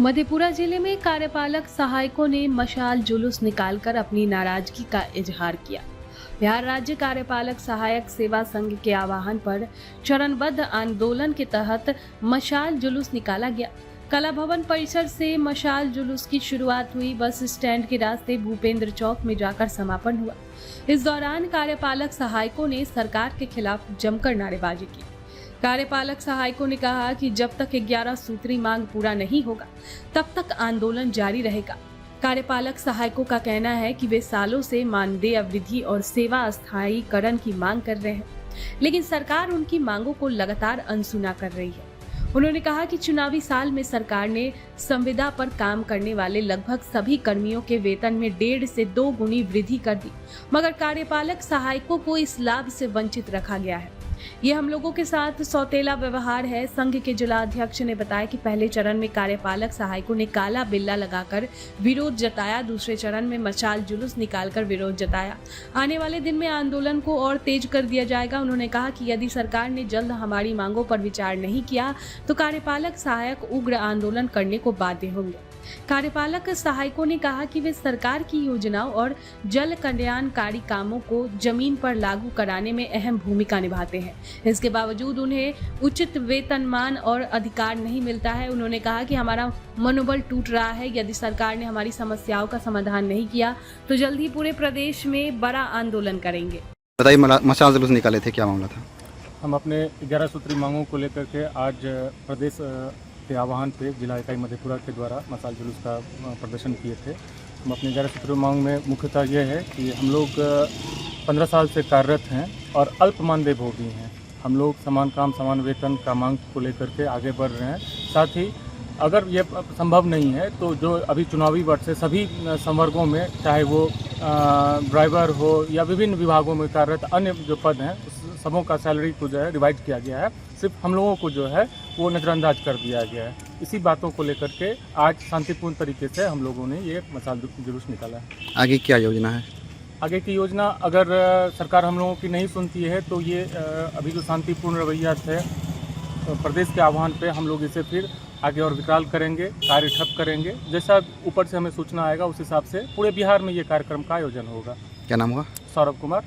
मधेपुरा जिले में कार्यपालक सहायकों ने मशाल जुलूस निकालकर अपनी नाराजगी का इजहार किया। बिहार राज्य कार्यपालक सहायक सेवा संघ के आह्वान पर चरणबद्ध आंदोलन के तहत मशाल जुलूस निकाला गया। कला भवन परिसर से मशाल जुलूस की शुरुआत हुई। बस स्टैंड के रास्ते भूपेंद्र चौक में जाकर समापन हुआ। इस दौरान कार्यपालक सहायकों ने सरकार के खिलाफ जमकर नारेबाजी की। कार्यपालक सहायकों ने कहा कि जब तक 11 सूत्री मांग पूरा नहीं होगा तब तक आंदोलन जारी रहेगा। कार्यपालक सहायकों का कहना है कि वे सालों से मानदेय वृद्धि और सेवा स्थायीकरण की मांग कर रहे हैं, लेकिन सरकार उनकी मांगों को लगातार अनसुना कर रही है। उन्होंने कहा कि चुनावी साल में सरकार ने संविदा पर काम करने वाले लगभग सभी कर्मियों के वेतन में 1.5 से 2 गुनी वृद्धि कर दी, मगर कार्यपालक सहायकों को इस लाभ से वंचित रखा गया है। ये हम लोगों के साथ सौतेला व्यवहार है। संघ के जिला अध्यक्ष ने बताया कि पहले चरण में कार्यपालक सहायकों ने काला बिल्ला लगाकर विरोध जताया, दूसरे चरण में मशाल जुलूस निकालकर विरोध जताया। आने वाले दिन में आंदोलन को और तेज कर दिया जाएगा। उन्होंने कहा कि यदि सरकार ने जल्द हमारी मांगों पर विचार नहीं किया तो कार्यपालक सहायक उग्र आंदोलन करने को बाध्य होंगे। कार्यपालक सहायकों ने कहा कि वे सरकार की योजनाओं और जल कल्याणकारी कामों को जमीन पर लागू कराने में अहम भूमिका निभाते हैं। इसके बावजूद उन्हें उचित वेतनमान और अधिकार नहीं मिलता है। उन्होंने कहा कि हमारा मनोबल टूट रहा है। यदि सरकार ने हमारी समस्याओं का समाधान नहीं किया तो जल्द ही पूरे प्रदेश में बड़ा आंदोलन करेंगे। बताइए, मशाल जुलूस निकाले थे, क्या मामला था? हम अपने 11 सूत्री मांगों को लेकर के आज प्रदेश के आह्वान पे जिला इकाई मधेपुरा के द्वारा मशाल जुलूस का प्रदर्शन किए थे। हम अपने 11 सूत्री मांग में मुख्यतः ये है कि हम लोग 15 साल से कार्यरत हैं और अल्प मानदेय भोगी हैं। हम लोग समान काम समान वेतन का मांग को लेकर के आगे बढ़ रहे हैं। साथ ही अगर ये संभव नहीं है तो जो अभी चुनावी वर्ष से सभी संवर्गों में, चाहे वो ड्राइवर हो या विभिन्न विभागों में कार्यरत अन्य जो पद हैं, सबों का सैलरी को जो है रिवाइज किया गया है। सिर्फ हम लोगों को जो है वो नज़रअंदाज कर दिया गया है। इसी बातों को लेकर के आज शांतिपूर्ण तरीके से हम लोगों ने ये मशाल जुलूस निकाला है। आगे क्या योजना है? आगे की योजना अगर सरकार हम लोगों की नहीं सुनती है तो ये अभी जो शांतिपूर्ण रवैया है प्रदेश के आह्वान पे हम लोग इसे फिर आगे और विकराल करेंगे, कार्य ठप करेंगे। जैसा ऊपर से हमें सूचना आएगा उस हिसाब से पूरे बिहार में ये कार्यक्रम का आयोजन होगा। क्या नाम होगा? सौरभ कुमार।